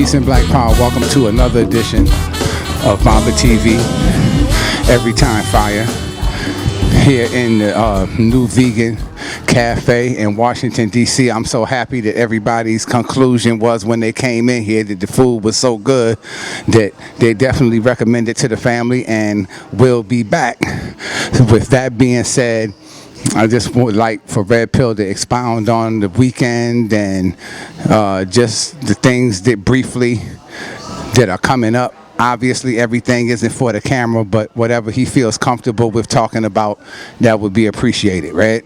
Peace and Black Power. Welcome to another edition of Barber TV. Every time fire. Here in the New Vegan Cafe in Washington, D.C. I'm so happy that everybody's conclusion was when they came in here that the food was so good that they definitely recommend it to the family and will be back. With that being said, I just would like for Red Pill to expound on the weekend and just the things that briefly that are coming up. Obviously, everything isn't for the camera, but whatever he feels comfortable with talking about, that would be appreciated, right?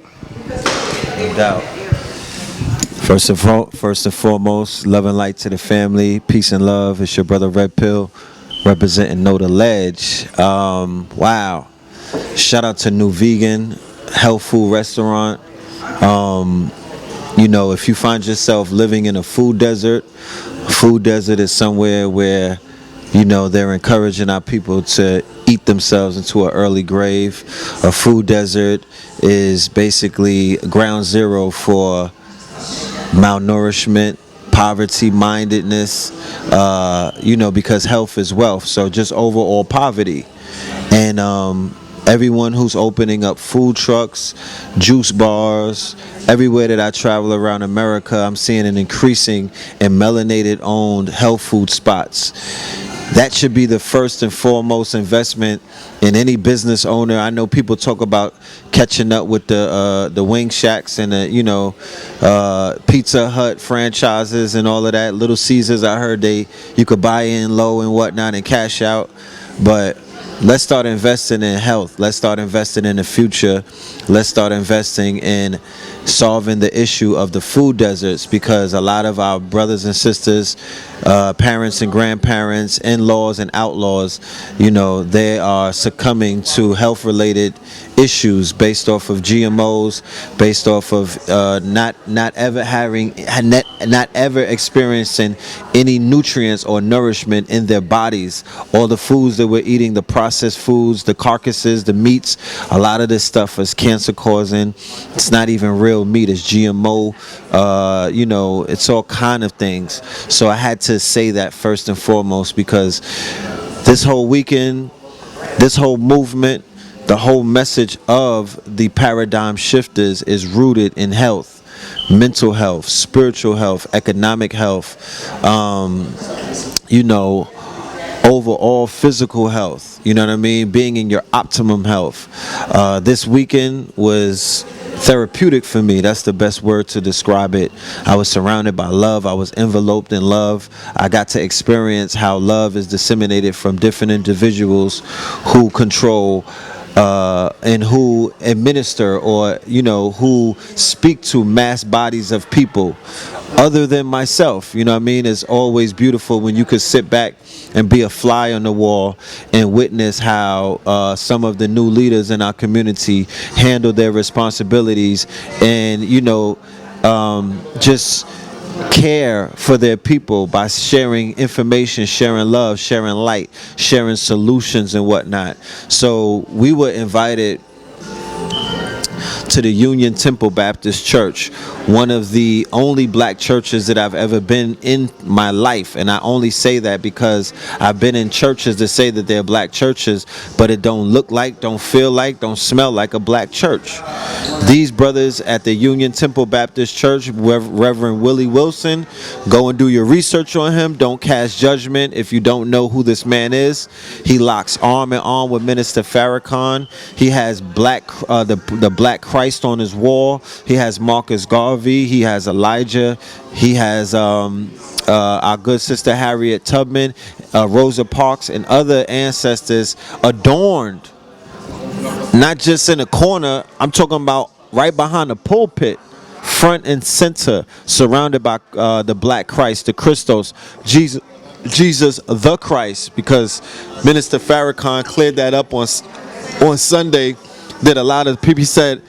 No doubt. First and foremost, love and light to the family. Peace and love. It's your brother Red Pill, representing Know the Ledge. Wow. Shout out to New Vegan Health Food Restaurant. You know, if you find yourself living in a food desert is somewhere where, you know, they're encouraging our people to eat themselves into an early grave. A food desert is basically ground zero for malnourishment, poverty-mindedness, you know, because health is wealth. So just overall poverty. And everyone who's opening up food trucks, juice bars, everywhere that I travel around America, I'm seeing an increasing in melanated-owned health food spots. That should be the first and foremost investment in any business owner. I know people talk about catching up with the wing shacks and the, you know, Pizza Hut franchises and all of that. Little Caesars, I heard you could buy in low and whatnot and cash out. But let's start investing in health. Let's start investing in the future. Let's start investing in solving the issue of the food deserts, because a lot of our brothers and sisters, parents and grandparents, in-laws and outlaws, you know, they are succumbing to health-related issues based off of GMOs, based off of not ever experiencing any nutrients or nourishment in their bodies. All the foods that we're eating, the processed foods, the carcasses, the meats, a lot of this stuff is cancer causing. It's not even real meat, it's GMO, you know, it's all kind of things. So I had to say that first and foremost, because this whole weekend, this whole movement, the whole message of the paradigm shifters is rooted in health, mental health, spiritual health, economic health, you know, overall physical health, you know what I mean? Being in your optimum health. This weekend was therapeutic for me. That's the best word to describe it. I was surrounded by love. I was enveloped in love. I got to experience how love is disseminated from different individuals who control and who administer, or, you know, who speak to mass bodies of people other than myself. You know what I mean? It's always beautiful when you could sit back and be a fly on the wall and witness how some of the new leaders in our community handle their responsibilities and, you know, just care for their people by sharing information, sharing love, sharing light, sharing solutions and whatnot. So we were invited to the Union Temple Baptist Church, one of the only black churches that I've ever been in my life. And I only say that because I've been in churches that say that they're black churches, but it don't look like, don't feel like, don't smell like a black church. These brothers at the Union Temple Baptist Church, Reverend Willie Wilson, go and do your research on him. Don't cast judgment if you don't know who this man is. He locks arm in arm with Minister Farrakhan. He has the Black Christ on his wall. He has Marcus Garvey. He has Elijah. He has our good sister Harriet Tubman, Rosa Parks, and other ancestors adorned, not just in a corner. I'm talking about right behind the pulpit, front and center, surrounded by the Black Christ, the Christos, Jesus the Christ, because Minister Farrakhan cleared that up on Sunday, that a lot of people said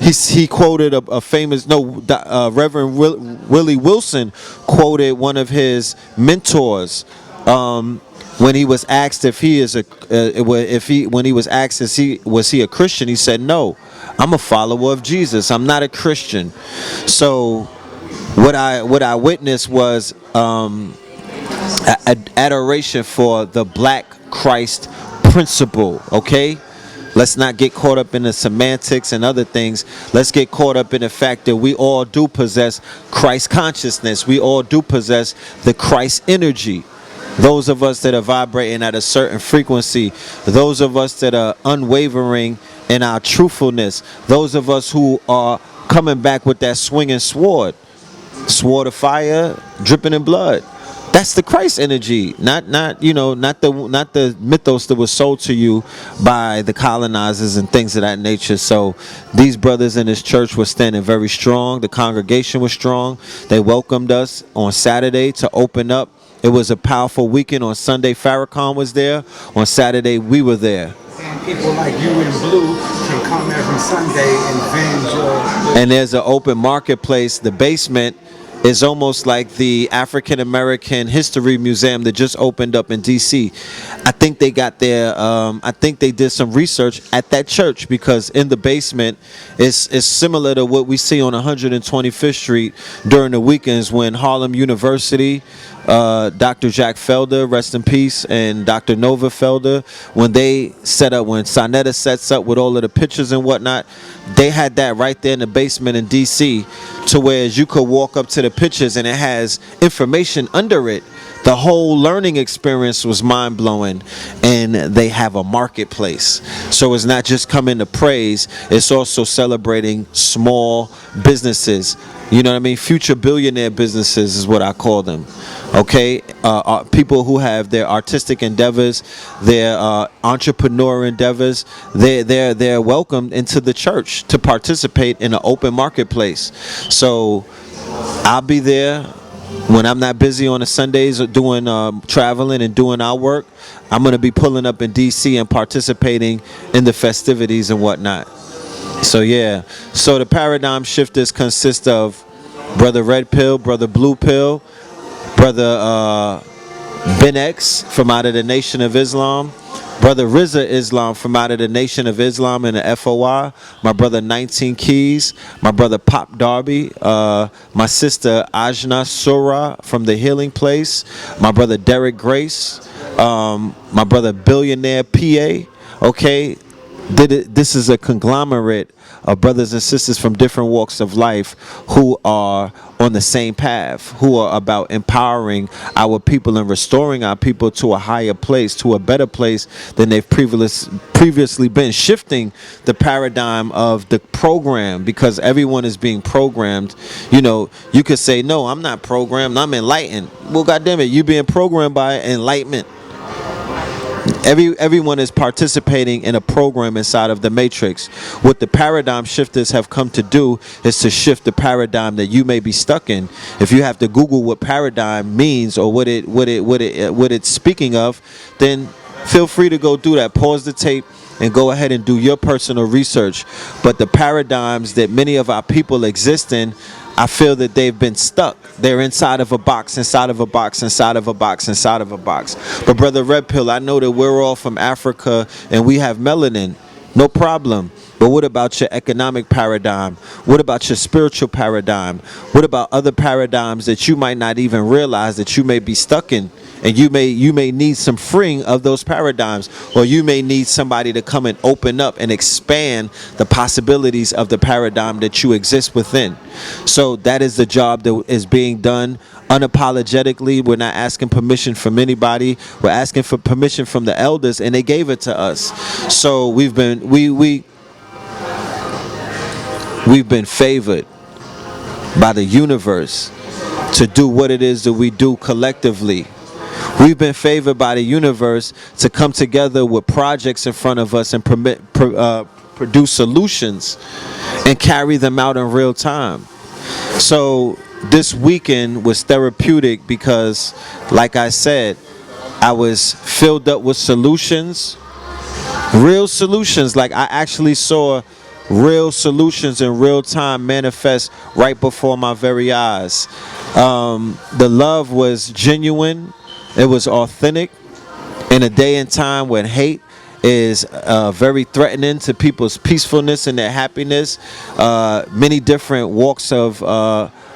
he quoted a famous, Reverend Willie Wilson quoted one of his mentors when he was asked if he is when he was asked was he a Christian. He said, no, I'm a follower of Jesus, I'm not a Christian. So what I witnessed was adoration for the black Christ principle, okay? Let's not get caught up in the semantics and other things. Let's get caught up in the fact that we all do possess Christ consciousness. We all do possess the Christ energy. Those of us that are vibrating at a certain frequency, those of us that are unwavering in our truthfulness, those of us who are coming back with that swinging sword of fire, dripping in blood. That's the Christ energy, not the mythos that was sold to you by the colonizers and things of that nature. So these brothers in this church were standing very strong. The congregation was strong. They welcomed us on Saturday to open up. It was a powerful weekend. On Sunday, Farrakhan was there. On Saturday, we were there. And people like you in blue can come every Sunday and vend your... And there's an open marketplace. The basement is almost like the African American History Museum that just opened up in DC. I think they got their I think they did some research at that church, because in the basement is similar to what we see on 125th Street during the weekends when Harlem University, Dr. Jack Felder, rest in peace, and Dr. Nova Felder, when they set up, when Sonetta sets up with all of the pictures and whatnot, they had that right there in the basement in DC, to where you could walk up to the pictures and it has information under it. The whole learning experience was mind-blowing, and they have a marketplace. So it's not just coming to praise, it's also celebrating small businesses. You know what I mean? Future billionaire businesses is what I call them. Okay? People who have their artistic endeavors, their entrepreneur endeavors, they're welcomed into the church to participate in an open marketplace. So I'll be there. When I'm not busy on the Sundays or doing traveling and doing our work, I'm going to be pulling up in DC and participating in the festivities and whatnot. So yeah, so the paradigm shifters consist of Brother Red Pill, Brother Blue Pill, Brother Ben X from out of the Nation of Islam, Brother Rizza Islam from out of the Nation of Islam and the FOI, my brother 19 Keys, my brother Pop Darby, my sister Ajna Sura from the Healing Place, my brother Derek Grace, my brother Billionaire PA. Okay, this is a conglomerate of brothers and sisters from different walks of life who are on the same path, who are about empowering our people and restoring our people to a higher place, to a better place than they've previously been, shifting the paradigm of the program, because everyone is being programmed. You know, you could say, no, I'm not programmed, I'm enlightened. Well, goddamn it, you being programmed by enlightenment. Everyone is participating in a program inside of the matrix. What the paradigm shifters have come to do is to shift the paradigm that you may be stuck in. If you have to Google what paradigm means or what it's speaking of, then feel free to go do that. Pause the tape and go ahead and do your personal research. But the paradigms that many of our people exist in, I feel that they've been stuck. They're inside of a box, inside of a box, inside of a box, inside of a box. But Brother Red Pill, I know that we're all from Africa and we have melanin. No problem. But what about your economic paradigm? What about your spiritual paradigm? What about other paradigms that you might not even realize that you may be stuck in? And you may need some freeing of those paradigms, or you may need somebody to come and open up and expand the possibilities of the paradigm that you exist within. So that is the job that is being done unapologetically. We're not asking permission from anybody. We're asking for permission from the elders, and they gave it to us. So we've been favored by the universe to do what it is that we do collectively. We've been favored by the universe to come together with projects in front of us and produce solutions and carry them out in real time. So this weekend was therapeutic because, like I said, I was filled up with solutions, real solutions. Like I actually saw real solutions in real time manifest right before my very eyes. The love was genuine. It was authentic in a day and time when hate is very threatening to people's peacefulness and their happiness. Many different walks of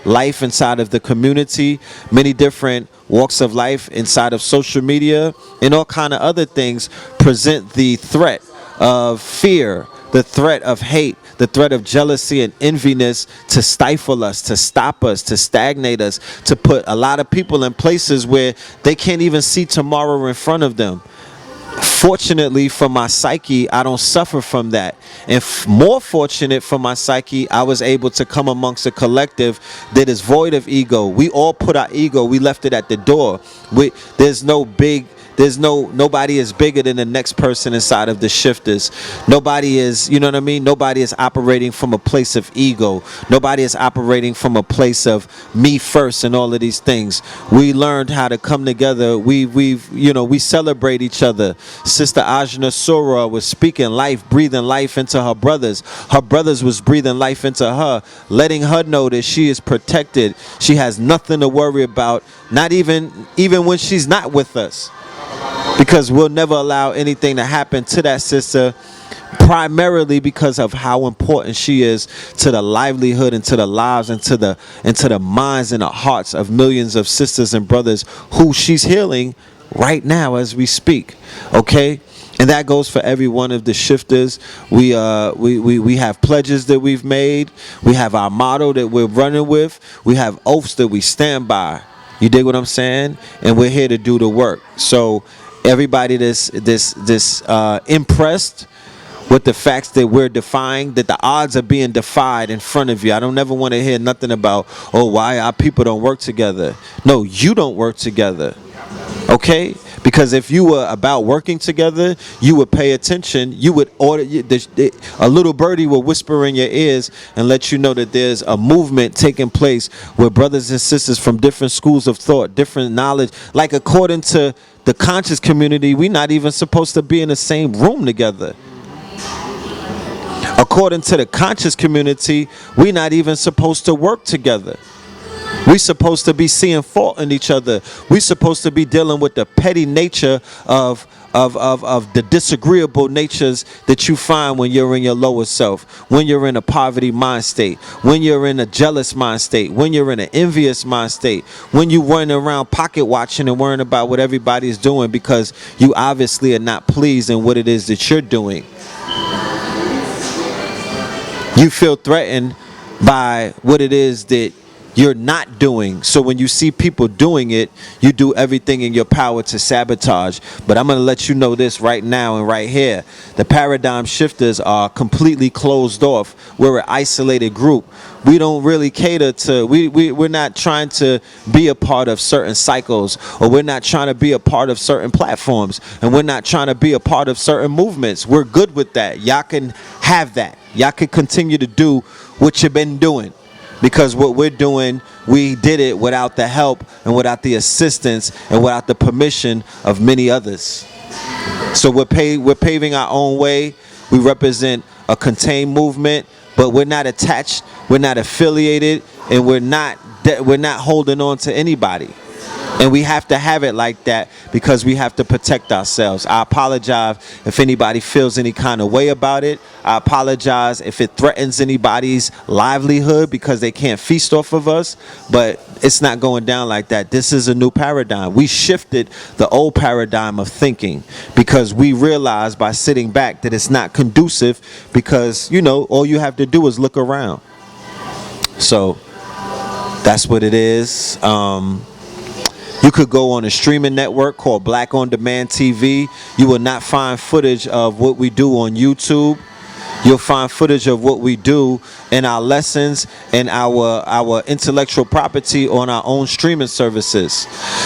life inside of the community, many different walks of life inside of social media, and all kind of other things present the threat of fear, the threat of hate, the threat of jealousy and enviness to stifle us, to stop us, to stagnate us, to put a lot of people in places where they can't even see tomorrow in front of them. Fortunately for my psyche, I don't suffer from that. And more fortunate for my psyche, I was able to come amongst a collective that is void of ego. We all put our ego, we left it at the door. Nobody is bigger than the next person inside of the shifters. Nobody is, you know what I mean? Nobody is operating from a place of ego. Nobody is operating from a place of me first and all of these things. We learned how to come together. We celebrate each other. Sister Ajna Sura was speaking life, breathing life into her brothers. Her brothers was breathing life into her, letting her know that she is protected. She has nothing to worry about, not even when she's not with us. Because we'll never allow anything to happen to that sister, primarily because of how important she is to the livelihood and to the lives and to the minds and the hearts of millions of sisters and brothers who she's healing right now as we speak. Okay? And that goes for every one of the shifters. We have pledges that we've made. We have our motto that we're running with. We have oaths that we stand by. You dig what I'm saying? And we're here to do the work. So everybody that's impressed with the facts that we're defying, that the odds are being defied in front of you. I don't ever want to hear nothing about, why our people don't work together. No, you don't work together. Okay? Because if you were about working together, you would pay attention. You would order, a little birdie will whisper in your ears and let you know that there's a movement taking place where brothers and sisters from different schools of thought, different knowledge, like according to the conscious community, we're not even supposed to be in the same room together. According to the conscious community, we're not even supposed to work together. We're supposed to be seeing fault in each other. We're supposed to be dealing with the petty nature of the disagreeable natures that you find when you're in your lower self, when you're in a poverty mind state, when you're in a jealous mind state, when you're in an envious mind state, when you running around pocket watching and worrying about what everybody's doing because you obviously are not pleased in what it is that you're doing. You feel threatened by what it is that you're not doing. So when you see people doing it, you do everything in your power to sabotage. But I'm going to let you know this right now and right here. The paradigm shifters are completely closed off. We're an isolated group. We don't really cater to, we're not trying to be a part of certain cycles, or we're not trying to be a part of certain platforms, and we're not trying to be a part of certain movements. We're good with that. Y'all can have that. Y'all can continue to do what you've been doing. Because what we're doing, we did it without the help and without the assistance and without the permission of many others. So we're paving our own way. We represent a contained movement, but we're not attached, we're not affiliated, and we're not holding on to anybody. And we have to have it like that because we have to protect ourselves. I apologize if anybody feels any kind of way about it. I apologize if it threatens anybody's livelihood because they can't feast off of us. But it's not going down like that. This is a new paradigm. We shifted the old paradigm of thinking because we realized by sitting back that it's not conducive because, all you have to do is look around. So that's what it is. You could go on a streaming network called Black On Demand TV. You will not find footage of what we do on YouTube. You'll find footage of what we do in our lessons and our intellectual property on our own streaming services.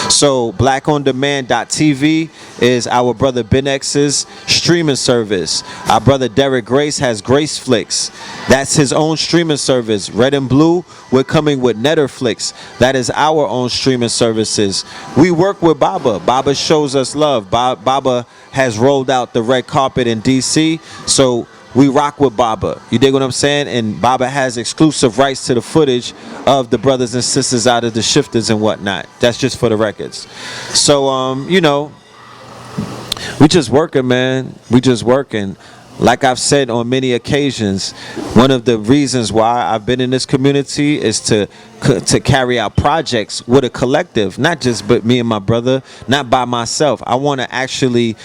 So blackondemand.tv is our brother Ben X's streaming service. Our brother Derek Grace has Grace Flicks. That's his own streaming service. Red and Blue, we're coming with Netterflix. That is our own streaming services. We work with Baba. Baba shows us love. Baba has rolled out the red carpet in DC. So we rock with Baba. You dig what I'm saying? And Baba has exclusive rights to the footage of the brothers and sisters out of the shifters and whatnot. That's just for the records. So, we just working, man. We just working. like I've said on many occasions, one of the reasons why I've been in this community is to carry out projects with a collective, not just but me and my brother, not by myself. I want to actually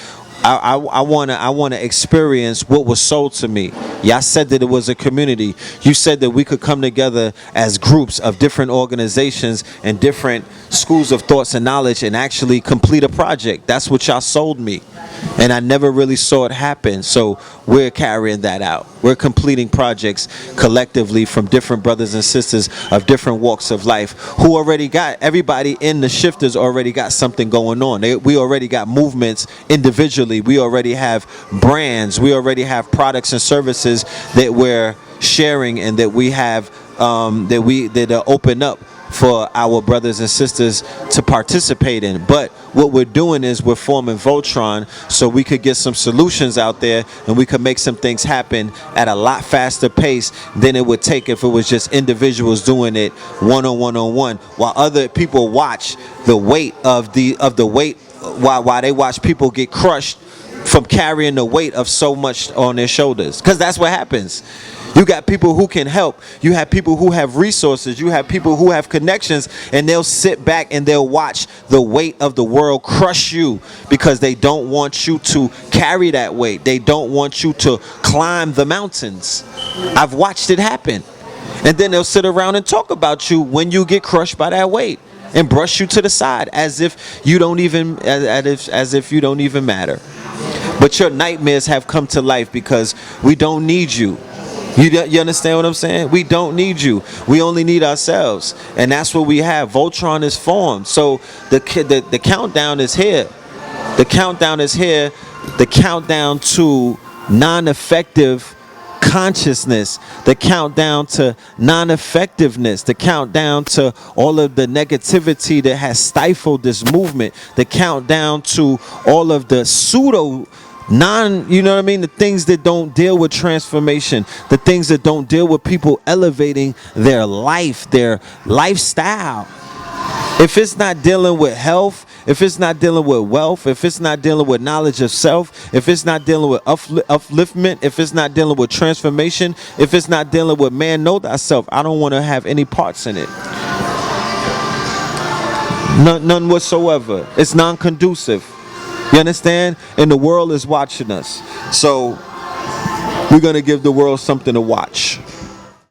I want to experience what was sold to me. Y'all said that it was a community. You said that we could come together as groups of different organizations and different schools of thoughts and knowledge and actually complete a project. That's what y'all sold me. And I never really saw it happen. So we're carrying that out. We're completing projects collectively from different brothers and sisters of different walks of life who already got, everybody in the shifters already got something going on. We already got movements individually. We already have brands. We already have products and services that we're sharing and that we have that are open up for our brothers and sisters to participate in. But what we're doing is we're forming Voltron so we could get some solutions out there and we could make some things happen at a lot faster pace than it would take if it was just individuals doing it one-on-one while other people watch the weight of the weight while they watch people get crushed from carrying the weight of so much on their shoulders, because that's what happens. You got people who can help. You have people who have resources. You have people who have connections, and they'll sit back and they'll watch the weight of the world crush you because they don't want you to carry that weight. They don't want you to climb the mountains. I've watched it happen. And then they'll sit around and talk about you when you get crushed by that weight and brush you to the side as if you don't even as if you don't even matter. But your nightmares have come to life because we don't need you. You understand what I'm saying? We don't need you. We only need ourselves. And that's what we have. Voltron is formed. So the countdown is here. The countdown is here. The countdown to non-effective consciousness, the countdown to non-effectiveness, the countdown to all of the negativity that has stifled this movement, the countdown to all of the pseudo you know what I mean, the things that don't deal with transformation, the things that don't deal with people elevating their life, their lifestyle. If it's not dealing with health, if it's not dealing with wealth, if it's not dealing with knowledge of self, if it's not dealing with upliftment, if it's not dealing with transformation, if it's not dealing with man know thyself, I don't want to have any parts in it. None whatsoever. It's non-conducive. You understand? And the world is watching us. So we're going to give the world something to watch.